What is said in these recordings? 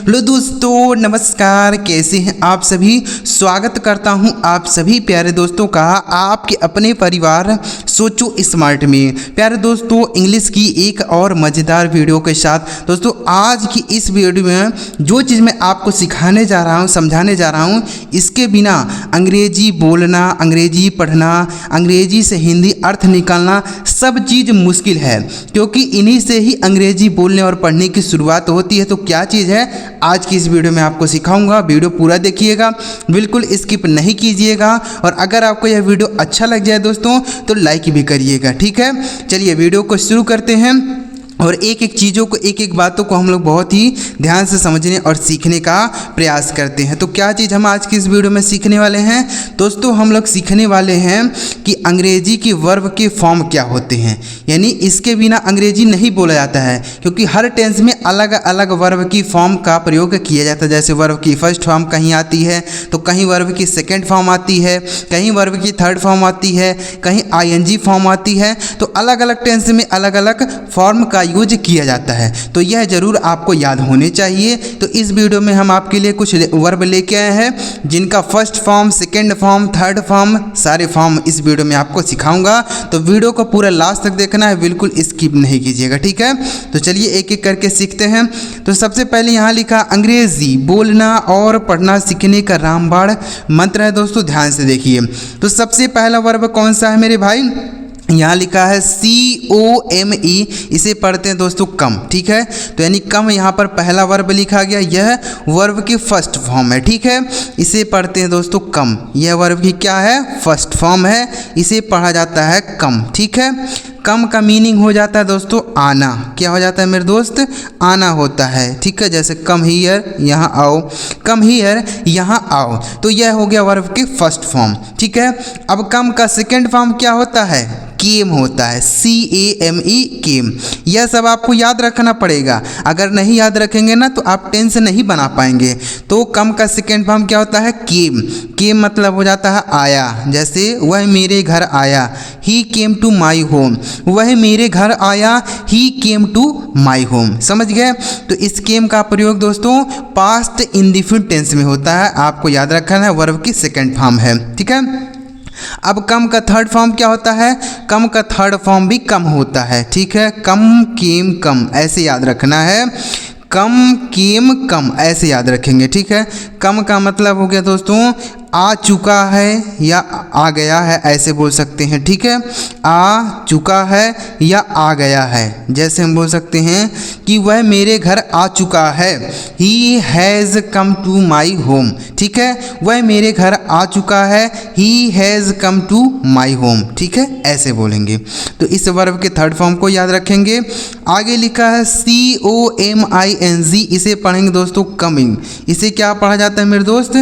Hello दोस्तों, नमस्कार। कैसे हैं आप सभी। स्वागत करता हूं आप सभी प्यारे दोस्तों का आपके अपने परिवार सोचो स्मार्ट में। प्यारे दोस्तों, इंग्लिश की एक और मज़ेदार वीडियो के साथ दोस्तों आज की इस वीडियो में जो चीज़ मैं आपको सिखाने जा रहा हूं, समझाने जा रहा हूं, इसके बिना अंग्रेजी बोलना, अंग्रेजी पढ़ना, अंग्रेजी से हिंदी अर्थ निकालना सब चीज़ मुश्किल है, क्योंकि इन्हीं से ही अंग्रेजी बोलने और पढ़ने की शुरुआत होती है। तो क्या चीज़ है आज की इस वीडियो में आपको सिखाऊंगा। वीडियो पूरा देखिएगा, बिल्कुल स्किप नहीं कीजिएगा। और अगर आपको यह वीडियो अच्छा लग जाए दोस्तों तो लाइक भी करिएगा, ठीक है। चलिए वीडियो को शुरू करते हैं और एक एक चीज़ों को, एक एक बातों को हम लोग बहुत ही ध्यान से समझने और सीखने का प्रयास करते हैं। तो क्या चीज़ हम आज की इस वीडियो में सीखने वाले हैं दोस्तों, हम लोग सीखने वाले हैं कि अंग्रेजी की वर्ब के फॉर्म क्या होते हैं। यानी इसके बिना अंग्रेजी नहीं बोला जाता है, क्योंकि हर टेंस में अलग अलग वर्ब की फॉर्म का प्रयोग किया जाता है। जैसे वर्ब की फर्स्ट फॉर्म कहीं आती है, तो कहीं वर्ब की सेकेंड फॉर्म आती है, कहीं वर्ब की थर्ड फॉर्म आती है, कहीं ING फॉर्म आती है। तो अलग अलग टेंस में अलग अलग फॉर्म का यूज किया जाता है, तो यह जरूर आपको याद होने चाहिए। तो इस वीडियो में हम आपके लिए कुछ वर्ब लेके आए हैं जिनका first form, second form, third form, सारे फॉर्म इस वीडियो में आपको सिखाऊंगा। तो वीडियो को पूरा लास्ट तक देखना है, बिल्कुल स्किप नहीं कीजिएगा, ठीक है। तो चलिए एक एक करके सीखते हैं। तो सबसे पहले यहाँ लिखा अंग्रेजी बोलना और पढ़ना सीखने का रामबाण मंत्र है दोस्तों, ध्यान से देखिए। तो सबसे पहला वर्ब कौन सा है मेरे भाई, यहाँ लिखा है COME, इसे पढ़ते हैं दोस्तों कम, ठीक है। तो यानी कम यहाँ पर पहला वर्ब लिखा गया, यह वर्ब की फर्स्ट फॉर्म है, ठीक है। इसे पढ़ते हैं दोस्तों कम, यह वर्ब की क्या है, फर्स्ट फॉर्म है, इसे पढ़ा जाता है कम, ठीक है। कम का मीनिंग हो जाता है दोस्तों आना। क्या हो जाता है मेरे दोस्त, आना होता है, ठीक है। जैसे कम हियर, यहाँ आओ, कम हियर, यहाँ आओ। तो यह हो गया वर्ब की फर्स्ट फॉर्म, ठीक है। अब कम का सेकेंड फॉर्म क्या होता है, केम होता है, CAME, केम। यह सब आपको याद रखना पड़ेगा, अगर नहीं याद रखेंगे ना तो आप टेंस नहीं बना पाएंगे। तो कम का सेकेंड फॉर्म क्या होता है, केम। केम मतलब हो जाता है आया, जैसे वह मेरे घर आया, ही केम टू माई होम। वह मेरे घर आया, ही केम टू माई होम, समझ गए। तो इस केम का प्रयोग दोस्तों पास्ट इंडेफिनिट टेंस में होता है, आपको याद रखना है, वर्ब की सेकेंड फॉर्म है, ठीक है। अब कम का थर्ड फॉर्म क्या होता है, कम का थर्ड फॉर्म भी कम होता है, ठीक है। कम केम कम, ऐसे याद रखना है, कम केम कम, ऐसे याद रखेंगे, ठीक है। कम का मतलब हो गया दोस्तों आ चुका है या आ गया है, ऐसे बोल सकते हैं, ठीक है। आ चुका है या आ गया है, जैसे हम बोल सकते हैं कि वह मेरे घर आ चुका है, he has come to my home, ठीक है। वह मेरे घर आ चुका है, he has come to my home, ठीक है, ऐसे बोलेंगे। तो इस वर्ब के थर्ड फॉर्म को याद रखेंगे। आगे लिखा है COMING, इसे पढ़ेंगे दोस्तों कमिंग। इसे क्या पढ़ा जाता है मेरे दोस्त,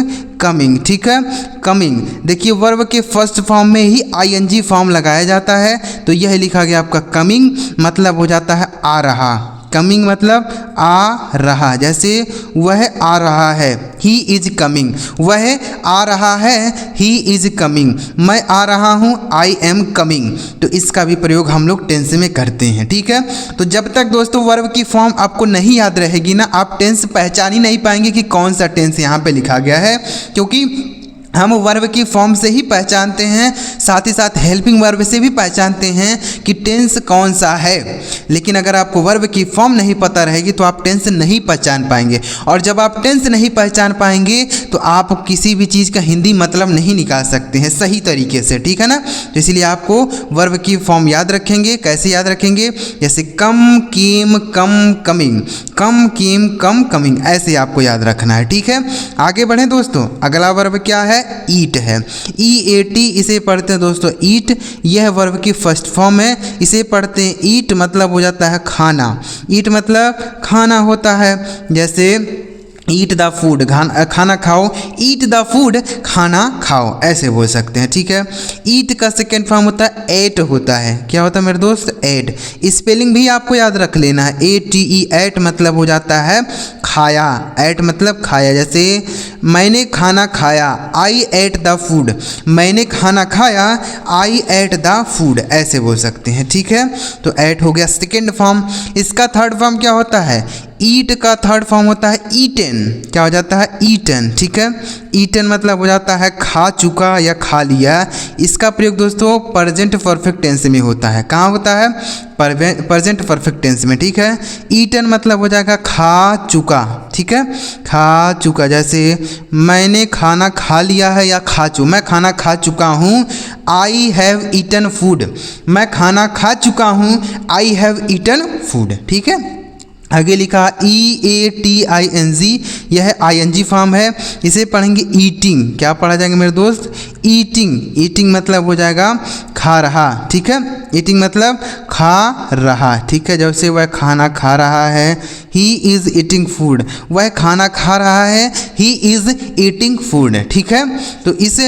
कमिंग, ठीक है। कमिंग देखिए वर्ब के फर्स्ट फॉर्म में ही ING फॉर्म लगाया जाता है, तो यह लिखा गया आपका कमिंग, मतलब हो जाता है आ रहा। कमिंग मतलब आ रहा, जैसे वह आ रहा है, ही इज कमिंग। वह आ रहा है, ही इज कमिंग। मैं आ रहा हूँ, आई एम कमिंग। तो इसका भी प्रयोग हम लोग टेंस में करते हैं, ठीक है। तो जब तक दोस्तों वर्ब की फॉर्म आपको नहीं याद रहेगी ना, आप टेंस पहचान ही नहीं पाएंगे कि कौन सा टेंस यहाँ पे लिखा गया है, क्योंकि हम वर्ब की फॉर्म से ही पहचानते हैं, साथ ही साथ हेल्पिंग वर्ब से भी पहचानते हैं कि टेंस कौन सा है। लेकिन अगर आपको वर्ब की फॉर्म नहीं पता रहेगी तो आप टेंस नहीं पहचान पाएंगे, और जब आप टेंस नहीं पहचान पाएंगे तो आप किसी भी चीज़ का हिंदी मतलब नहीं निकाल सकते हैं सही तरीके से, ठीक है ना। तो इसलिए आपको वर्ब की फॉर्म याद रखेंगे। कैसे याद रखेंगे, जैसे कम केम कम कमिंग, कम केम कम कमिंग, ऐसे आपको याद रखना है, ठीक है। आगे बढ़ें दोस्तों, अगला वर्ब क्या है, ईट है, EAT, इसे पढ़ते हैं दोस्तों ईट। यह वर्ब की फर्स्ट फॉर्म है, इसे पढ़ते हैं ईट, मतलब हो जाता है खाना। ईट मतलब खाना होता है, जैसे ईट द फूड, खाना खाओ, ईट द फूड, खाना खाओ, ऐसे बोल सकते हैं, ठीक है। ईट का सेकेंड फॉर्म होता है एट होता है। क्या होता है मेरे दोस्त, एट। स्पेलिंग भी आपको याद रख लेना है, ATE, एट मतलब हो जाता है खाया। एट मतलब खाया, जैसे मैंने खाना खाया, आई एट द फूड। मैंने खाना खाया, आई एट द फूड, ऐसे बोल सकते हैं, ठीक है। तो एट हो गया सेकेंड फॉर्म। इसका थर्ड फॉर्म क्या होता है, ईट का थर्ड फॉर्म होता है ईटन। क्या हो जाता है? ईटन। ठीक है, ईटन मतलब हो जाता है खा चुका या खा लिया। इसका प्रयोग दोस्तों प्रेजेंट परफेक्ट टेंस में होता है। कहाँ होता है? प्रेजेंट परफेक्ट टेंस में। ठीक है, ईटन मतलब हो जाएगा खा चुका। ठीक है, खा चुका। जैसे मैंने खाना खा लिया है या मैं खाना खा चुका हूँ। I have eaten food. मैं खाना खा चुका हूँ। I have eaten food. ठीक है, आगे लिखा EATING, यह ING फॉर्म है। इसे पढ़ेंगे ईटिंग। क्या पढ़ा जाएगा मेरे दोस्त? ईटिंग। ईटिंग मतलब हो जाएगा खा रहा। ठीक है, ईटिंग मतलब खा रहा। ठीक है, जैसे वह खाना खा रहा है, ही इज़ ईटिंग फूड। वह खाना खा रहा है, ही इज़ ईटिंग फूड। ठीक है, तो इस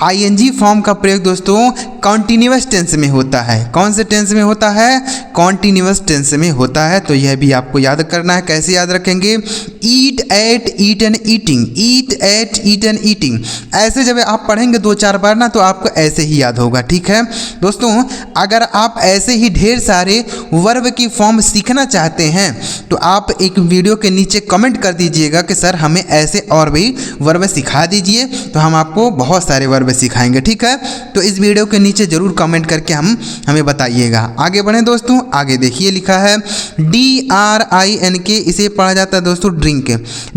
ING फॉर्म का प्रयोग दोस्तों कॉन्टिन्यूअस टेंस में होता है। कौन से टेंस में होता है? कॉन्टिन्यूअस टेंस में होता है। तो यह भी आपको याद करना है। कैसे याद रखेंगे? ईट, एट, ईटन, ईटिंग। ईट, एट, ईटन, ईटिंग। ऐसे जब आप पढ़ेंगे 2-4 बार ना, तो आपको ऐसे ही याद होगा। ठीक है दोस्तों, अगर आप ऐसे ही ढेर सारे वर्ब की फॉर्म सीखना चाहते हैं तो आप एक वीडियो के नीचे कमेंट कर दीजिएगा कि सर हमें ऐसे और भी वर्ब सिखा दीजिए, तो हम आपको बहुत सारे वर्ब सिखाएंगे। ठीक है, तो इस वीडियो के नीचे ज़रूर कमेंट करके हमें बताइएगा। आगे बढ़ें दोस्तों, आगे देखिए लिखा है DRINK। इसे पढ़ा जाता है दोस्तों ड्रिंक।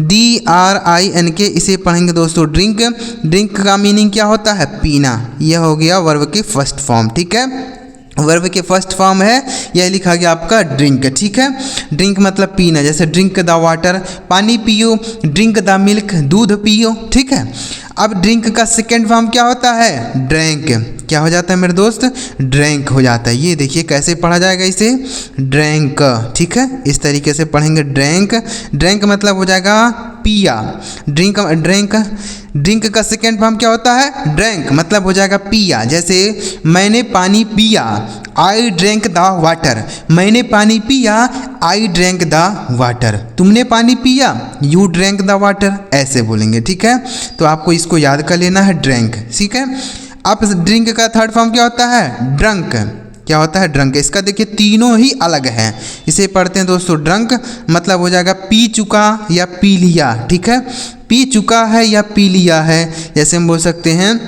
DRINK इसे पढ़ेंगे दोस्तों ड्रिंक। ड्रिंक का मीनिंग क्या होता है? पीना। यह हो गया वर्ब की फर्स्ट फॉर्म। ठीक है, वर्ब के फर्स्ट फॉर्म है, यह लिखा गया आपका ड्रिंक। ठीक है, ड्रिंक मतलब पीना। जैसे ड्रिंक द वाटर, पानी पियो। ड्रिंक द मिल्क, दूध पियो। ठीक है, अब ड्रिंक का सेकेंड फॉर्म क्या होता है? ड्रैंक। क्या हो जाता है मेरे दोस्त? ड्रैंक हो जाता है। ये देखिए कैसे पढ़ा जाएगा इसे? ड्रैंक। ठीक है, इस तरीके से पढ़ेंगे ड्रैंक। ड्रैंक मतलब हो जाएगा पिया। ड्रिंक का सेकेंड फॉर्म क्या होता है? ड्रैंक मतलब हो जाएगा पिया। जैसे मैंने पानी पिया, आई ड्रैंक द वाटर। मैंने पानी पिया, आई ड्रैंक द वाटर। तुमने पानी पिया, यू ड्रैंक द वाटर। ऐसे बोलेंगे। ठीक है, तो आपको इसको याद कर लेना है, ड्रैंक। ठीक है, अब ड्रिंक का थर्ड फॉर्म क्या होता है? ड्रंक। क्या होता है? ड्रंक। इसका देखिए तीनों ही अलग हैं। इसे पढ़ते हैं दोस्तों ड्रंक मतलब हो जाएगा पी चुका या पी लिया। ठीक है, पी चुका है या पी लिया है। जैसे हम बोल सकते हैं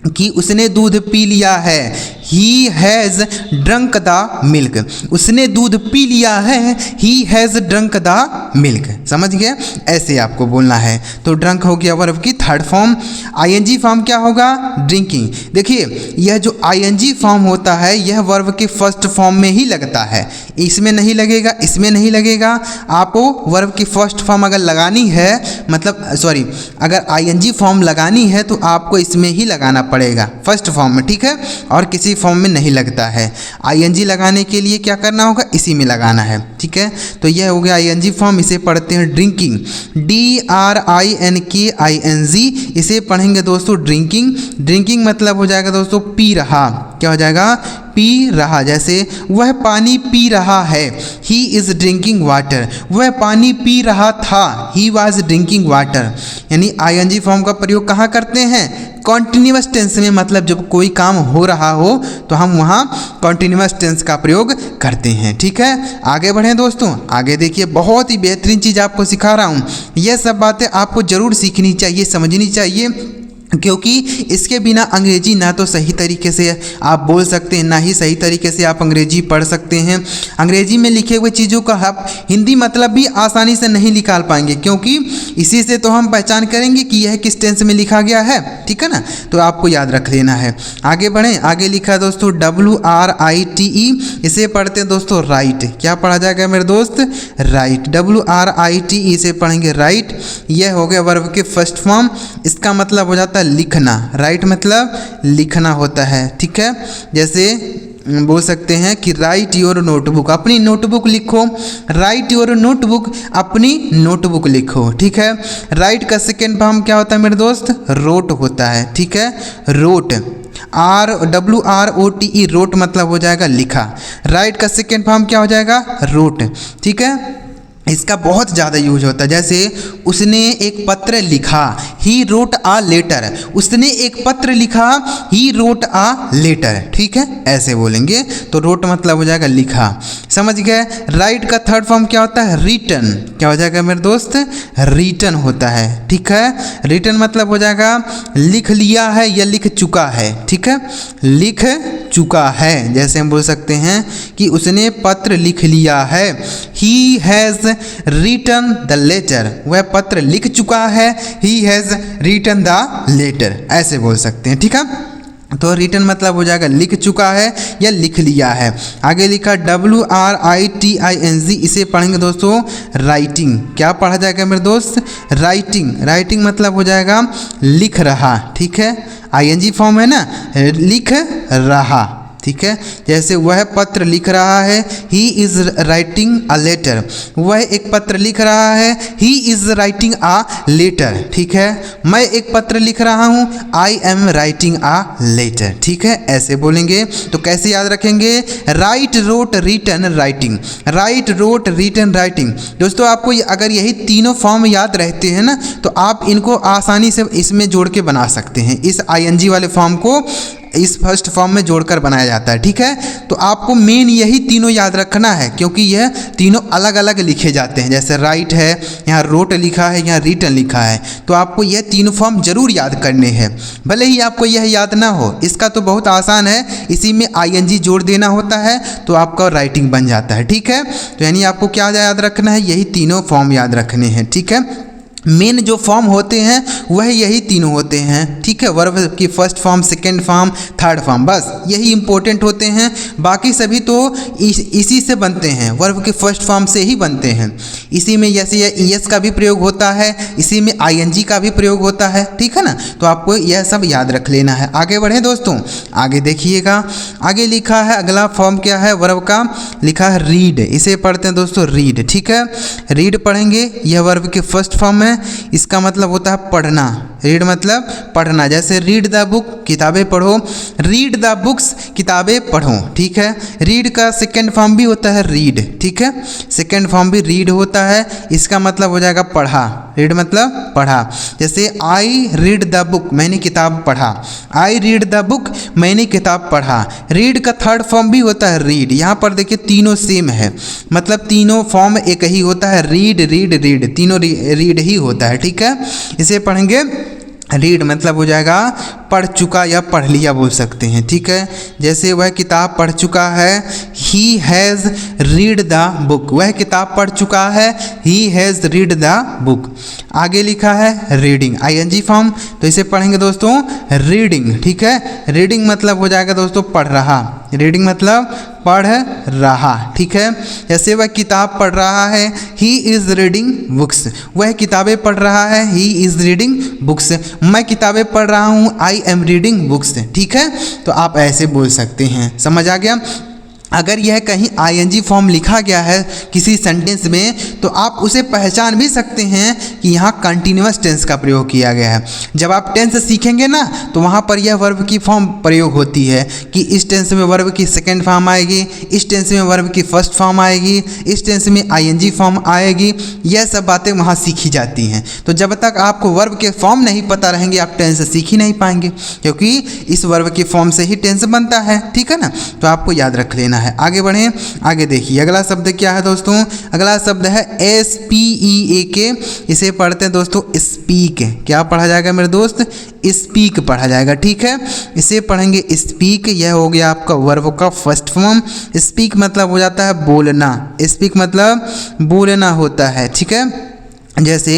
कि उसने दूध पी लिया है, he has drunk the milk. उसने दूध पी लिया है, he has drunk the milk. समझ गए? ऐसे आपको बोलना है। तो ड्रंक हो गया वर्ब की थर्ड फॉर्म। ING फॉर्म क्या होगा? ड्रिंकिंग। देखिए यह जो ING फॉर्म होता है यह वर्ब के फर्स्ट फॉर्म में ही लगता है, इसमें नहीं लगेगा, इसमें नहीं लगेगा। आपको वर्ब की फर्स्ट फॉर्म अगर लगानी है, मतलब सॉरी, अगर ING फॉर्म लगानी है तो आपको इसमें ही लगाना पड़ेगा, फर्स्ट फॉर्म में। ठीक है, और किसी फॉर्म में नहीं लगता है। ING लगाने के लिए क्या करना होगा? इसी में लगाना है। ठीक है, तो यह हो गया ING फॉर्म। इसे पढ़ते हैं ड्रिंकिंग। DRINKING। इसे पढ़ेंगे दोस्तों ड्रिंकिंग। ड्रिंकिंग मतलब हो जाएगा दोस्तों पी रहा। क्या हो जाएगा? पी रहा। जैसे वह पानी पी रहा है, ही इज़ ड्रिंकिंग वाटर। वह पानी पी रहा था, ही वॉज ड्रिंकिंग वाटर। यानी ING फॉर्म का प्रयोग कहाँ करते हैं? कॉन्टिन्यूअस टेंस में। मतलब जब कोई काम हो रहा हो तो हम वहाँ कॉन्टिन्यूअस टेंस का प्रयोग करते हैं। ठीक है, आगे बढ़ें दोस्तों। आगे देखिए, बहुत ही बेहतरीन चीज़ आपको सिखा रहा हूँ। यह सब बातें आपको ज़रूर सीखनी चाहिए, समझनी चाहिए, क्योंकि इसके बिना अंग्रेजी ना तो सही तरीके से आप बोल सकते हैं, ना ही सही तरीके से आप अंग्रेजी पढ़ सकते हैं। अंग्रेजी में लिखे हुए चीज़ों का आप हिंदी मतलब भी आसानी से नहीं निकाल पाएंगे, क्योंकि इसी से तो हम पहचान करेंगे कि यह किस टेंस में लिखा गया है। ठीक है ना, तो आपको याद रख लेना है। आगे बढ़ें। आगे लिखा है दोस्तों WRITE। इसे पढ़ते हैं दोस्तों राइट। क्या पढ़ा जाएगा मेरे दोस्त? राइट। WRITE इसे पढ़ेंगे राइट। यह हो गया वर्ब के फर्स्ट फॉर्म। इसका मतलब हो जाता है लिखना। राइट मतलब लिखना होता है। ठीक है, जैसे बोल सकते हैं कि राइट योर नोटबुक। अपनी नोटबुक लिखो। राइट योर नोटबुक, अपनी नोटबुक लिखो। ठीक है, राइट का सेकेंड फॉर्म क्या होता है मेरे दोस्त? रोट होता है। ठीक है, रोट। WROTE, रोट मतलब हो जाएगा लिखा। राइट का सेकेंड फॉर्म क्या हो जाएगा? रोट। ठीक है, इसका बहुत ज़्यादा यूज होता है। जैसे उसने एक पत्र लिखा, ही रोट आ लेटर, उसने एक पत्र लिखा, ही रोट आ लेटर, ठीक है, ऐसे बोलेंगे। तो रोट मतलब हो जाएगा लिखा, समझ गए। राइट का थर्ड फॉर्म क्या होता है, रिटन, क्या हो जाएगा मेरे दोस्त, रिटन होता है, ठीक है। रिटन मतलब हो जाएगा लिख लिया है या लिख चुका है, ठीक है, लिख चुका है। जैसे हम बोल सकते हैं कि उसने पत्र लिख लिया है, he has written the letter, वह पत्र लिख चुका है, he has written the letter, ऐसे बोल सकते हैं, ठीक है। तो रिटन मतलब हो जाएगा लिख चुका है या लिख लिया है। आगे लिखा WRITING, इसे पढ़ेंगे दोस्तों राइटिंग। क्या पढ़ा जाएगा मेरे दोस्त, राइटिंग। राइटिंग मतलब हो जाएगा लिख रहा, ठीक है, ING फॉर्म है ना, लिख रहा, ठीक है। जैसे वह पत्र लिख रहा है, he is writing a letter, वह एक पत्र लिख रहा है, he is writing a letter, ठीक है। मैं एक पत्र लिख रहा हूँ, I am writing a letter, ठीक है, ऐसे बोलेंगे। तो कैसे याद रखेंगे, write, wrote, written, writing, write, wrote, written, writing. दोस्तों आपको अगर यही तीनों फॉर्म याद रहते हैं ना, तो आप इनको आसानी से इसमें जोड़ के बना सकते हैं। इस ING वाले फॉर्म को इस फर्स्ट फॉर्म में जोड़कर बनाया जाता है, ठीक है। तो आपको मेन यही तीनों याद रखना है, क्योंकि यह तीनों अलग अलग लिखे जाते हैं। जैसे राइट है, यहाँ रोट लिखा है, यहाँ रिटन लिखा है, तो आपको यह तीनों फॉर्म जरूर याद करने हैं। भले ही आपको यह याद ना हो, इसका तो बहुत आसान है, इसी में ING जोड़ देना होता है तो आपका राइटिंग बन जाता है, ठीक है। तो यानी आपको क्या याद रखना है, यही तीनों फॉर्म याद रखने हैं, ठीक है। मेन जो फॉर्म होते हैं वह यही तीनों होते हैं, ठीक है। वर्ब की first form, second form, third form, बस यही इंपॉर्टेंट होते हैं। बाकी सभी तो इसी से बनते हैं, वर्ब के फर्स्ट फॉर्म से ही बनते हैं। इसी में जैसे ES का भी प्रयोग होता है, इसी में ING का भी प्रयोग होता है, ठीक है ना। तो आपको यह सब याद रख लेना है। आगे बढ़े दोस्तों, आगे देखिएगा, आगे लिखा है अगला फॉर्म क्या है वर्ब का, लिखा है रीड। इसे पढ़ते हैं दोस्तों रीड, ठीक है। रीड पढ़ेंगे, यह वर्ब के फर्स्ट फॉर्म है, इसका मतलब होता है पढ़ना। रीड मतलब पढ़ना, जैसे रीड द बुक, किताबें पढ़ो, रीड द बुक्स, किताबें पढ़ो, ठीक है। रीड का सेकंड फॉर्म भी होता है रीड, ठीक है, सेकंड फॉर्म भी रीड होता है, इसका मतलब हो जाएगा पढ़ा। रीड मतलब पढ़ा, जैसे आई रीड द बुक, मैंने किताब पढ़ा, आई रीड द बुक, मैंने किताब पढ़ा। रीड का थर्ड फॉर्म भी होता है रीड। यहाँ पर देखिए तीनों सेम है, मतलब तीनों फॉर्म एक ही होता है, रीड रीड रीड, तीनों रीड ही होता है, ठीक है। इसे पढ़ेंगे रीड मतलब हो जाएगा पढ़ चुका या पढ़ लिया बोल सकते हैं, ठीक है। जैसे वह किताब पढ़ चुका है, he has read the book, वह किताब पढ़ चुका है, he has read the book. आगे लिखा है रीडिंग, ING फॉर्म, तो इसे पढ़ेंगे दोस्तों रीडिंग, ठीक है। रीडिंग मतलब हो जाएगा दोस्तों पढ़ रहा, रीडिंग मतलब पढ़ रहा, ठीक है। जैसे वह किताब पढ़ रहा है, ही इज़ रीडिंग बुक्स, वह किताबें पढ़ रहा है, ही इज़ रीडिंग बुक्स। मैं किताबें पढ़ रहा हूँ, आई एम रीडिंग बुक्स, ठीक है। तो आप ऐसे बोल सकते हैं, समझ आ गया। अगर यह कहीं ING फॉर्म लिखा गया है किसी सेंटेंस में, तो आप उसे पहचान भी सकते हैं कि यहाँ कंटिन्यूअस टेंस का प्रयोग किया गया है। जब आप टेंस सीखेंगे ना, तो वहाँ पर यह वर्ब की फॉर्म प्रयोग होती है कि इस टेंस में वर्ब की सेकंड फॉर्म आएगी, इस टेंस में वर्ब की फर्स्ट फॉर्म आएगी, इस टेंस में ING फॉर्म आएगी। यह सब बातें वहाँ सीखी जाती हैं। तो जब तक आपको वर्ब के फॉर्म नहीं पता रहेंगे, आप टेंस सीख ही नहीं पाएंगे, क्योंकि इस वर्ब की फॉर्म से ही टेंस बनता है, ठीक है ना। तो आपको याद रख लेना है। आगे बढ़ें, आगे देखिए अगला शब्द क्या है दोस्तों, अगला शब्द है SPEAK। इसे पढ़ते हैं दोस्तों स्पीक। क्या पढ़ा जाएगा मेरे दोस्त, स्पीक पढ़ा जाएगा, ठीक है। इसे पढ़ेंगे स्पीक, यह हो गया आपका वर्ब का फर्स्ट फॉर्म। स्पीक मतलब हो जाता है बोलना, स्पीक मतलब बोलना होता है, ठीक है। जैसे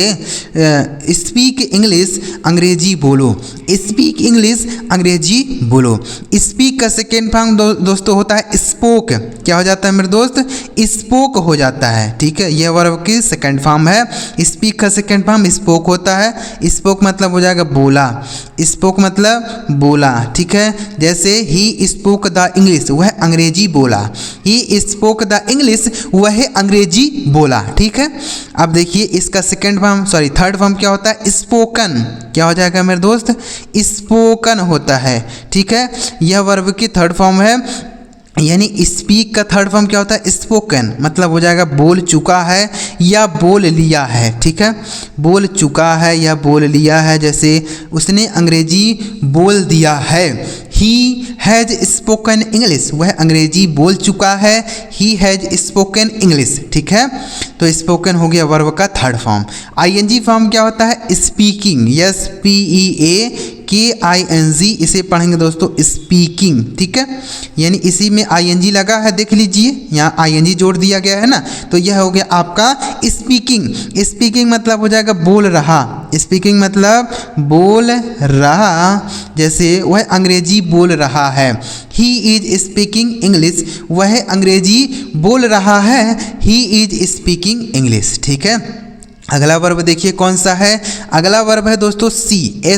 स्पीक इंग्लिश, अंग्रेजी बोलो, स्पीक इंग्लिश, अंग्रेजी बोलो। स्पीक का सेकेंड फॉर्म दोस्तों होता है स्पोक। क्या हो जाता है मेरे दोस्त, स्पोक हो जाता है, ठीक है। यह वर्ब की सेकेंड फॉर्म है। स्पीक का सेकेंड फॉर्म स्पोक होता है। स्पोक मतलब हो जाएगा बोला, स्पोक मतलब बोला, ठीक है। जैसे ही स्पोक द इंग्लिश, वह अंग्रेजी बोला, ही स्पोक द इंग्लिश, वह अंग्रेजी बोला, ठीक है। अब देखिए इसका second form, sorry third form क्या होता है, स्पोकन। क्या हो जाएगा मेरे दोस्त, स्पोकन होता है, ठीक है। यह वर्ब की थर्ड फॉर्म है। यानी स्पीक का थर्ड फॉर्म क्या होता है? स्पोकन, मतलब हो जाएगा बोल चुका है या बोल लिया है। ठीक है, बोल चुका है या बोल लिया है। जैसे उसने अंग्रेजी बोल दिया है, ही हैज़ स्पोकन इंग्लिश, वह अंग्रेजी बोल चुका है, ही हैज़ स्पोकन इंग्लिश। ठीक है, तो स्पोकन हो गया वर्ब का थर्ड फॉर्म। आईएनजी फॉर्म क्या होता है? स्पीकिंग, SPEAKING, इसे पढ़ेंगे दोस्तों स्पीकिंग। ठीक है, यानी इसी में आईएनजी लगा है, देख लीजिए यहाँ आईएनजी जोड़ दिया गया है ना, तो यह हो गया आपका स्पीकिंग। स्पीकिंग मतलब हो जाएगा बोल रहा, स्पीकिंग मतलब बोल रहा, जैसे वह अंग्रेजी बोल रहा है, ही इज स्पीकिंग इंग्लिश, वह अंग्रेजी बोल रहा है, ही इज स्पीकिंग इंग्लिश। ठीक है, अगला वर्ब देखिए कौन सा है? अगला वर्ब है दोस्तों SEE,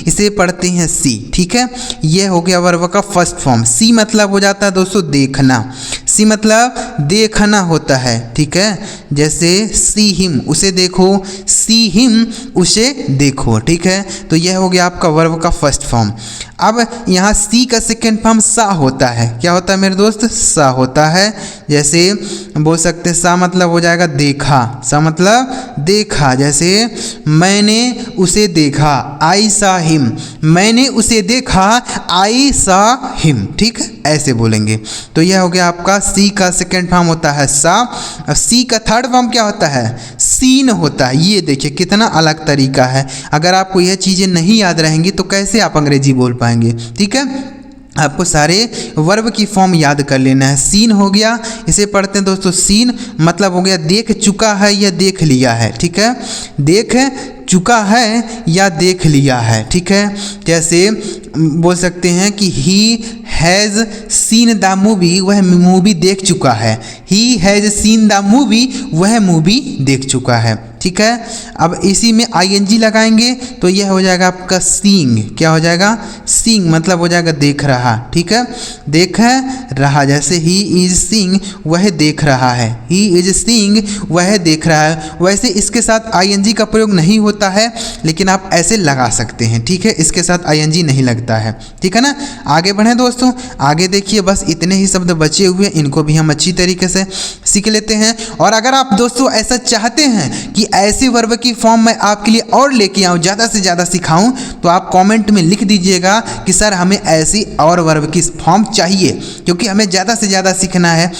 इसे पढ़ते हैं सी। ठीक है, यह हो गया वर्ब का फर्स्ट फॉर्म। सी मतलब हो जाता है दोस्तों देखना, सी मतलब देखना होता है। ठीक है, जैसे सी हिम, उसे देखो, सी हिम, उसे देखो। ठीक है, तो यह हो गया आपका वर्ब का फर्स्ट फॉर्म। अब यहाँ सी का सेकेंड फॉर्म सा होता है। क्या होता है मेरे दोस्त? सा होता है। जैसे बोल सकते हैं सा मतलब हो जाएगा देखा, सा मतलब देखा। जैसे मैंने उसे देखा, आई सा हिम, मैंने उसे देखा, आई सा हिम। ठीक है, ऐसे बोलेंगे। तो यह हो गया आपका सी का सेकेंड फॉर्म होता है सा। अब सी का थर्ड फॉर्म क्या होता है? सीन होता है। ये देखिए कितना अलग तरीका है। अगर आपको यह चीज़ें नहीं याद रहेंगी तो कैसे आप अंग्रेजी बोल पाएंगे? ठीक है, आपको सारे वर्ब की फॉर्म याद कर लेना है। सीन हो गया, इसे पढ़ते हैं दोस्तों सीन मतलब हो गया देख चुका है या देख लिया है। ठीक है, देख चुका है या देख लिया है। ठीक है, जैसे बोल सकते हैं कि he has seen the movie, वह मूवी देख चुका है, he has seen the movie, वह मूवी देख चुका है। ठीक है, अब इसी में आईएनजी लगाएंगे तो यह हो जाएगा आपका सीइंग। क्या हो जाएगा? सीइंग मतलब हो जाएगा देख रहा। ठीक है, देख रहा, जैसे ही इज सीइंग, वह देख रहा है, ही इज सीइंग, वह देख रहा है। वैसे इसके साथ आईएनजी का प्रयोग नहीं होता है, लेकिन आप ऐसे लगा सकते हैं। ठीक है, इसके साथ आईएनजी नहीं लगता है। ठीक है ना, आगे बढ़ें दोस्तों। आगे देखिए बस इतने ही शब्द बचे हुए, इनको भी हम अच्छी तरीके से सीख लेते हैं। और अगर आप दोस्तों ऐसा चाहते हैं कि ऐसे वर्ब की फॉर्म मैं आपके लिए और लेके आऊँ, ज़्यादा से ज़्यादा सिखाऊं, तो आप कमेंट में लिख दीजिएगा कि सर हमें ऐसी और वर्ब की फॉर्म चाहिए, क्योंकि हमें ज़्यादा से ज़्यादा सीखना है।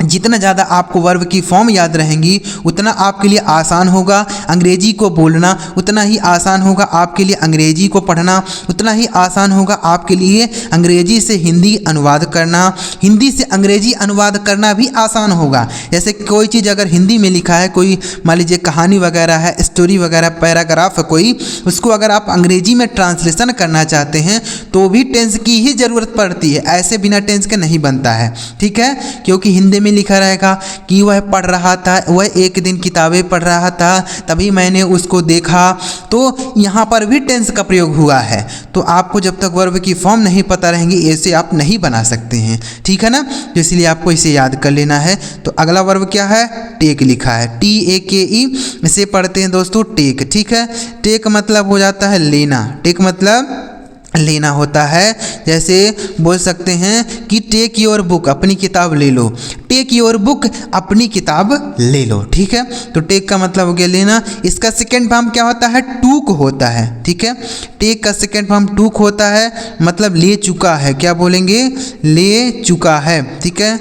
जितना ज़्यादा आपको वर्ब की फॉर्म याद रहेंगी उतना आपके लिए आसान होगा अंग्रेजी को बोलना, उतना ही आसान होगा आपके लिए अंग्रेजी को पढ़ना, उतना ही आसान होगा आपके लिए अंग्रेजी से हिंदी अनुवाद करना, हिंदी से अंग्रेजी अनुवाद करना भी आसान होगा। जैसे कोई चीज़ अगर हिंदी में लिखा है, कोई मान लीजिए कहानी वगैरह है, स्टोरी वगैरह, पैराग्राफ है कोई, उसको अगर आप अंग्रेजी में ट्रांसलेशन करना चाहते हैं तो भी टेंस की ही ज़रूरत पड़ती है, ऐसे बिना टेंस के नहीं बनता है। ठीक है, क्योंकि हिंदी में लिखा रहेगा कि वह पढ़ रहा था, वह एक दिन किताबें पढ़ रहा था, तभी मैंने उसको देखा, तो यहाँ पर भी टेंस का प्रयोग हुआ है। तो आपको जब तक वर्ब की फॉर्म नहीं पता रहेंगी ऐसे आप नहीं बना सकते हैं। ठीक है ना, तो इसलिए आपको इसे याद कर लेना है। तो अगला वर्ब क्या है? टेक लिखा है, TAKE, इसे पढ़ते हैं दोस्तों टेक। ठीक है, टेक मतलब हो जाता है लेना, टेक मतलब लेना होता है। जैसे बोल सकते हैं कि टेक योर बुक, अपनी किताब ले लो, टेक योर बुक, अपनी किताब ले लो। ठीक है, तो टेक का मतलब हो गया लेना। इसका सेकेंड फॉर्म क्या होता है? टूक होता है। ठीक है, टेक का सेकेंड फॉर्म टूक होता है, मतलब ले चुका है। क्या बोलेंगे? ले चुका है। ठीक है,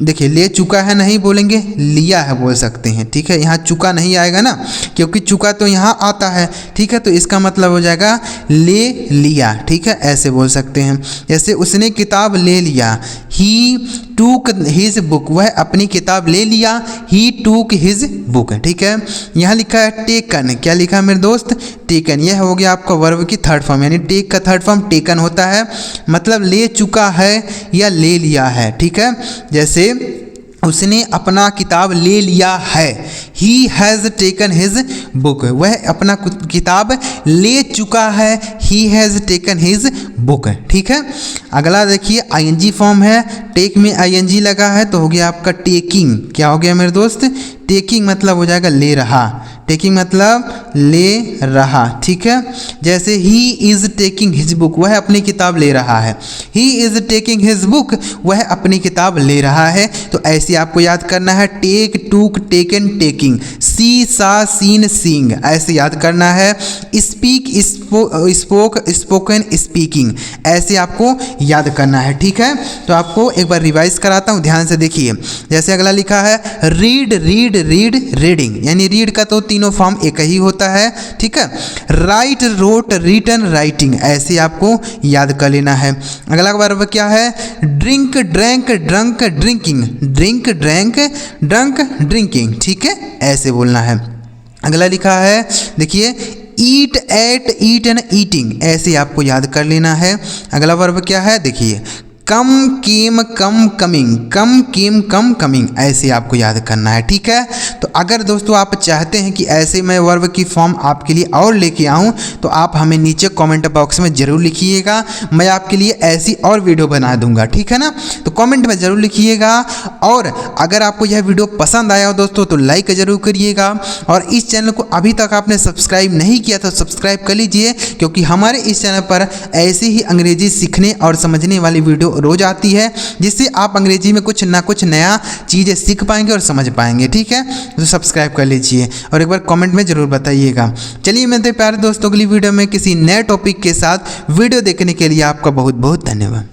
देखिए ले चुका है नहीं बोलेंगे, लिया है बोल सकते हैं। ठीक है, यहाँ चुका नहीं आएगा ना, क्योंकि चुका तो यहाँ आता है। ठीक है, तो इसका मतलब हो जाएगा ले लिया। ठीक है, ऐसे बोल सकते हैं। जैसे उसने किताब ले लिया, ही टूक हिज बुक, वह अपनी किताब ले लिया, ही टूक हिज बुक। ठीक है, यहाँ लिखा है टेकन, क्या लिखा है मेरे दोस्त? टेकन। यह हो गया आपका वर्ब की थर्ड फॉर्म, यानी टेक का थर्ड फॉर्म टेकन होता है, मतलब ले चुका है या ले लिया है। ठीक है, जैसे उसने अपना किताब ले लिया है, he has taken his book, वह अपना किताब ले चुका है, he has taken his book. ठीक है, अगला देखिए आईएनजी फॉर्म है, टेक में आईएनजी लगा है तो हो गया आपका टेकिंग। क्या हो गया मेरे दोस्त? टेकिंग मतलब हो जाएगा ले रहा, टेकिंग मतलब ले रहा, ठीक है। जैसे he is taking his book, वह अपनी किताब ले रहा है। He is taking his book, वह अपनी किताब ले रहा है। तो ऐसे आपको याद करना है, टेक, टूक, टेकन, टेकिंग, सी, सा, सीन, सीइंग, ऐसे याद करना है। स्पीक, स्पोक, स्पोकन, स्पीकिंग, ऐसे आपको याद करना है, ठीक है। तो आपको एक बार रिवाइज कराता हूँ, ध्यान से देखिए। जैसे अगला लिखा है रीड, रीड, रीड, रीडिंग, यानी रीड का तो तीनों फॉर्म एक ही होता है, ठीक है। राइट, रोट, रिटन, राइटिंग, ऐसे आपको याद कर लेना है। अगला वर्ब क्या है? Drink, drank, drunk, drinking, drink, drank, drunk, drinking, ठीक है, ऐसे बोलना है। अगला लिखा है देखिए ईट, एट, ईट एंड ईटिंग, ऐसे आपको याद कर लेना है। अगला वर्ब क्या है? देखिए कम, केम, कम, कमिंग, कम, केम, कम, कमिंग, ऐसे आपको याद करना है, ठीक है। तो अगर दोस्तों आप चाहते हैं कि ऐसे मैं वर्ब की फॉर्म आपके लिए और लेके आऊं तो आप हमें नीचे कमेंट बॉक्स में ज़रूर लिखिएगा, मैं आपके लिए ऐसी और वीडियो बना दूंगा, ठीक है ना। तो कमेंट में ज़रूर लिखिएगा। और अगर आपको यह वीडियो पसंद आया हो दोस्तों तो लाइक ज़रूर करिएगा, और इस चैनल को अभी तक आपने सब्सक्राइब नहीं किया तो सब्सक्राइब कर लीजिए, क्योंकि हमारे इस चैनल पर ऐसे ही अंग्रेजी सीखने और समझने वाली वीडियो रोज आती है, जिससे आप अंग्रेजी में कुछ ना कुछ नया चीज़ें सीख पाएंगे और समझ पाएंगे, ठीक है। तो सब्सक्राइब कर लीजिए और एक बार कमेंट में ज़रूर बताइएगा। चलिए मिलते हैं प्यारे दोस्तों अगली वीडियो में किसी नए टॉपिक के साथ। वीडियो देखने के लिए आपका बहुत बहुत धन्यवाद।